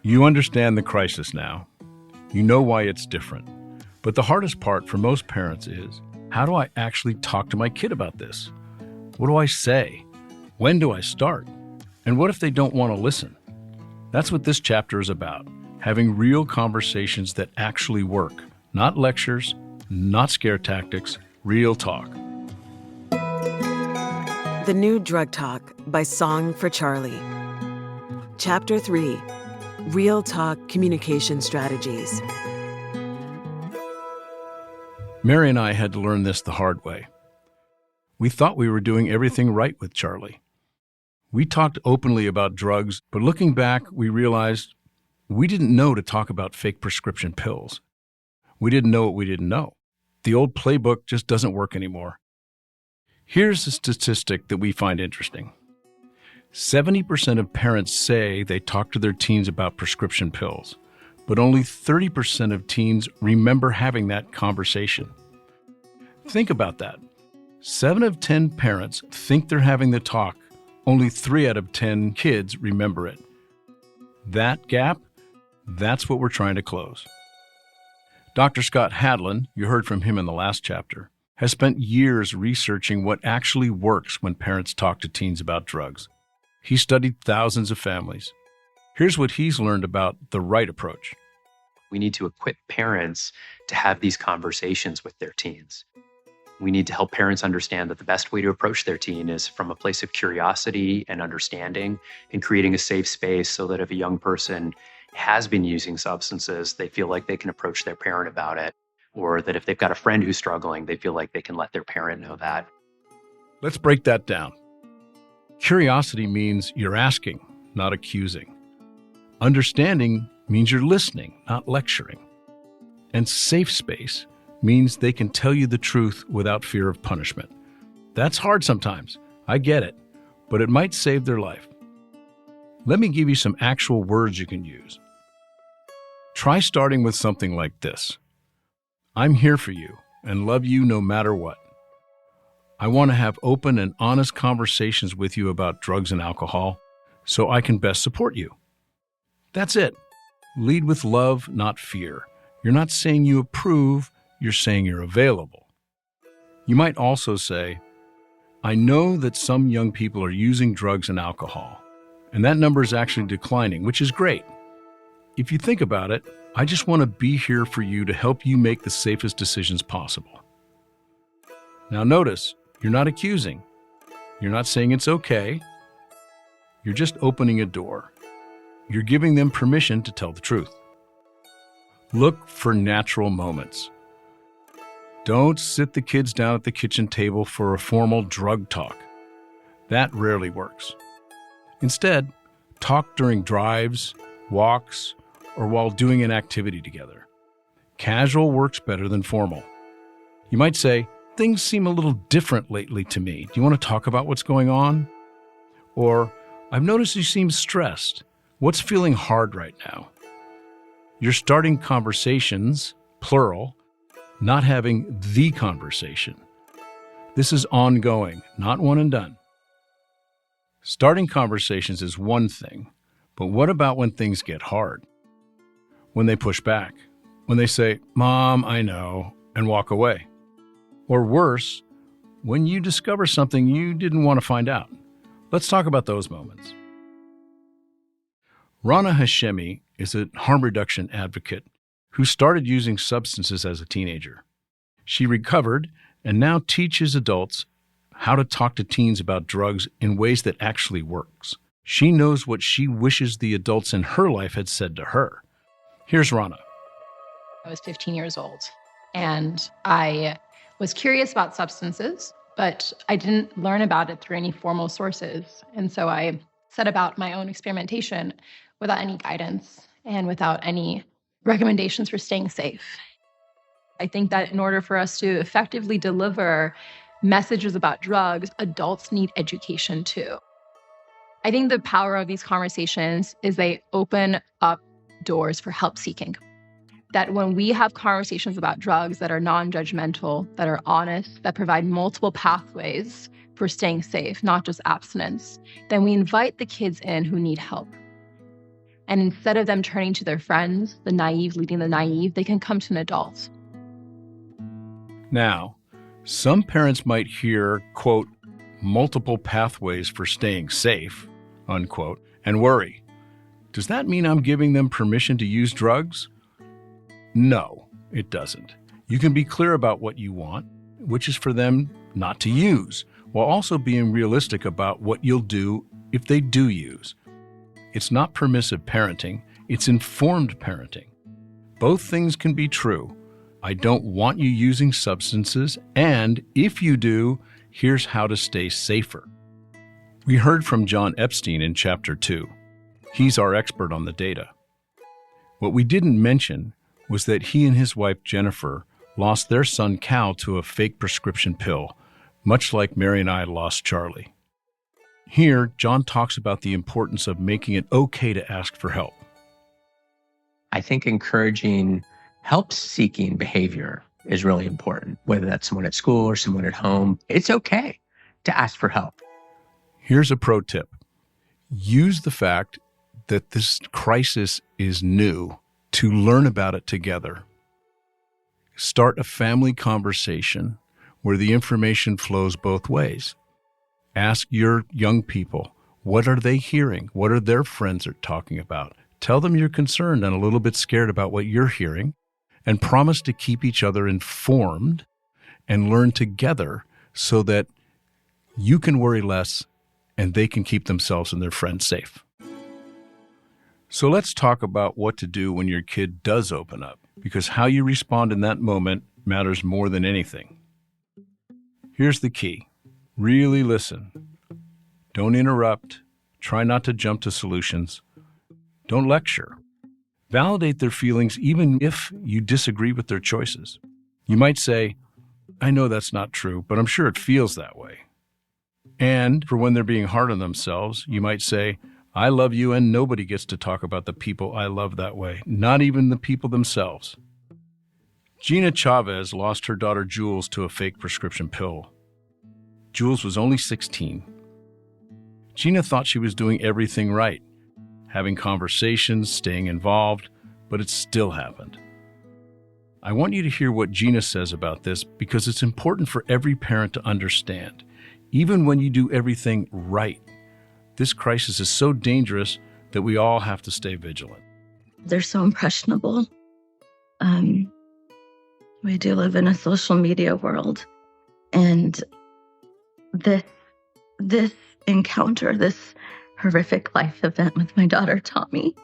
You understand the crisis now. You know why it's different. But the hardest part for most parents is, how do I actually talk to my kid about this? What do I say? When do I start? And what if they don't want to listen? That's what this chapter is about, having real conversations that actually work. Not lectures, not scare tactics, real talk. The New Drug Talk by Song for Charlie. Chapter 3, Real Talk Communication Strategies. Mary and I had to learn this the hard way. We thought we were doing everything right with Charlie. We talked openly about drugs, but looking back, we realized we didn't know to talk about fake prescription pills. We didn't know what we didn't know. The old playbook just doesn't work anymore. Here's a statistic that we find interesting. 70% of parents say they talk to their teens about prescription pills, but only 30% of teens remember having that conversation. Think about that. 7 of 10 parents think they're having the talk. Only 3 out of 10 kids remember it. That gap, that's what we're trying to close. Dr. Scott Hadlin, you heard from him in the last chapter, has spent years researching what actually works when parents talk to teens about drugs. He studied thousands of families. Here's what he's learned about the right approach. We need to equip parents to have these conversations with their teens. We need to help parents understand that the best way to approach their teen is from a place of curiosity and understanding and creating a safe space so that if a young person has been using substances, they feel like they can approach their parent about it, or that if they've got a friend who's struggling, they feel like they can let their parent know that. Let's break that down. Curiosity means you're asking, not accusing. Understanding means you're listening, not lecturing. And safe space means they can tell you the truth without fear of punishment. That's hard sometimes. I get it, but it might save their life. Let me give you some actual words you can use. Try starting with something like this. I'm here for you and love you no matter what. I want to have open and honest conversations with you about drugs and alcohol so I can best support you. That's it. Lead with love, not fear. You're not saying you approve, you're saying you're available. You might also say, I know that some young people are using drugs and alcohol, and that number is actually declining, which is great. If you think about it, I just want to be here for you to help you make the safest decisions possible. Now notice, you're not accusing. You're not saying it's okay. You're just opening a door. You're giving them permission to tell the truth. Look for natural moments. Don't sit the kids down at the kitchen table for a formal drug talk. That rarely works. Instead, talk during drives, walks, or while doing an activity together. Casual works better than formal. You might say, things seem a little different lately to me. Do you want to talk about what's going on? Or, I've noticed you seem stressed. What's feeling hard right now? You're starting conversations, plural, not having the conversation. This is ongoing, not one and done. Starting conversations is one thing, but what about when things get hard? When they push back? When they say, Mom, I know, and walk away? Or worse, when you discover something you didn't want to find out? Let's talk about those moments. Rana Hashemi is a harm reduction advocate who started using substances as a teenager. She recovered and now teaches adults how to talk to teens about drugs in ways that actually works. She knows what she wishes the adults in her life had said to her. Here's Rana. I was 15 years old, and I was curious about substances, but I didn't learn about it through any formal sources. And so I set about my own experimentation without any guidance and without any recommendations for staying safe. I think that in order for us to effectively deliver messages about drugs, adults need education too. I think the power of these conversations is they open up doors for help seeking. That when we have conversations about drugs that are non-judgmental, that are honest, that provide multiple pathways for staying safe, not just abstinence, then we invite the kids in who need help. And instead of them turning to their friends, the naive leading the naive, they can come to an adult. Now, some parents might hear, quote, multiple pathways for staying safe, unquote, and worry. Does that mean I'm giving them permission to use drugs? No, it doesn't. You can be clear about what you want, which is for them not to use, while also being realistic about what you'll do if they do use. It's not permissive parenting, it's informed parenting. Both things can be true. I don't want you using substances, and if you do, here's how to stay safer. We heard from John Epstein in Chapter 2. He's our expert on the data. What we didn't mention was that he and his wife Jennifer lost their son Cal to a fake prescription pill, much like Mary and I lost Charlie. Here, John talks about the importance of making it okay to ask for help. I think encouraging help-seeking behavior is really important, whether that's someone at school or someone at home. It's okay to ask for help. Here's a pro tip. Use the fact that this crisis is new to learn about it together. Start a family conversation where the information flows both ways. Ask your young people, what are they hearing? What are their friends are talking about? Tell them you're concerned and a little bit scared about what you're hearing, and promise to keep each other informed and learn together so that you can worry less and they can keep themselves and their friends safe. So let's talk about what to do when your kid does open up, because how you respond in that moment matters more than anything. Here's the key. Really listen. Don't interrupt. Try not to jump to solutions. Don't lecture. Validate their feelings even if you disagree with their choices. You might say, I know that's not true, but I'm sure it feels that way. And for when they're being hard on themselves, you might say, I love you and nobody gets to talk about the people I love that way, not even the people themselves. Gina Chavez lost her daughter Jules to a fake prescription pill. Jules was only 16. Gina thought she was doing everything right, having conversations, staying involved, but it still happened. I want you to hear what Gina says about this because it's important for every parent to understand. Even when you do everything right, this crisis is so dangerous that we all have to stay vigilant. They're so impressionable. We do live in a social media world, and this encounter, this horrific life event with my daughter taught me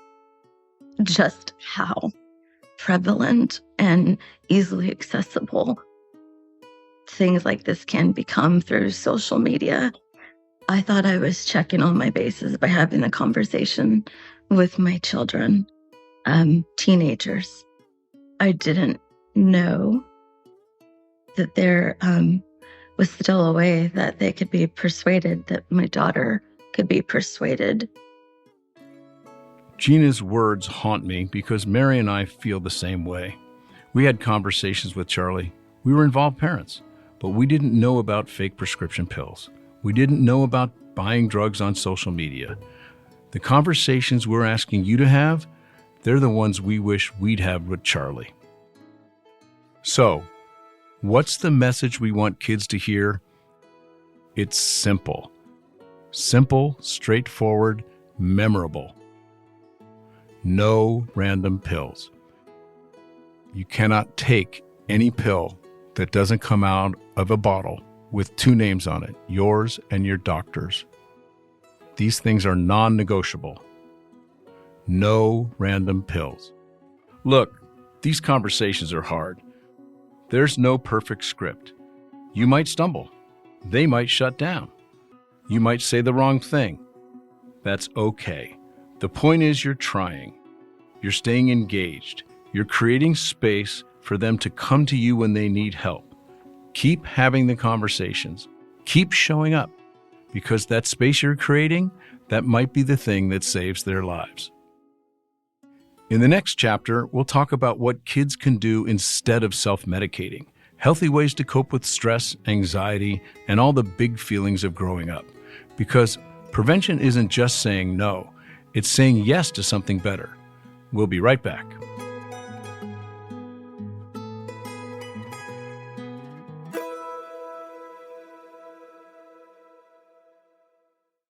just how prevalent and easily accessible things like this can become through social media. I thought I was checking all my bases by having a conversation with my children, teenagers. I didn't know that there was still a way that they could be persuaded, that my daughter could be persuaded. Gina's words haunt me because Mary and I feel the same way. We had conversations with Charlie. We were involved parents, but we didn't know about fake prescription pills. We didn't know about buying drugs on social media. The conversations we're asking you to have, they're the ones we wish we'd have with Charlie. So, what's the message we want kids to hear? It's simple. Simple, straightforward, memorable. No random pills. You cannot take any pill that doesn't come out of a bottle with two names on it, yours and your doctor's. These things are non-negotiable. No random pills. Look, these conversations are hard. There's no perfect script. You might stumble. They might shut down. You might say the wrong thing. That's okay. The point is you're trying. You're staying engaged. You're creating space for them to come to you when they need help. Keep having the conversations. Keep showing up, because that space you're creating, that might be the thing that saves their lives. In the next chapter, we'll talk about what kids can do instead of self-medicating, healthy ways to cope with stress, anxiety, and all the big feelings of growing up. Because prevention isn't just saying no, It's saying yes to something better. We'll be right back.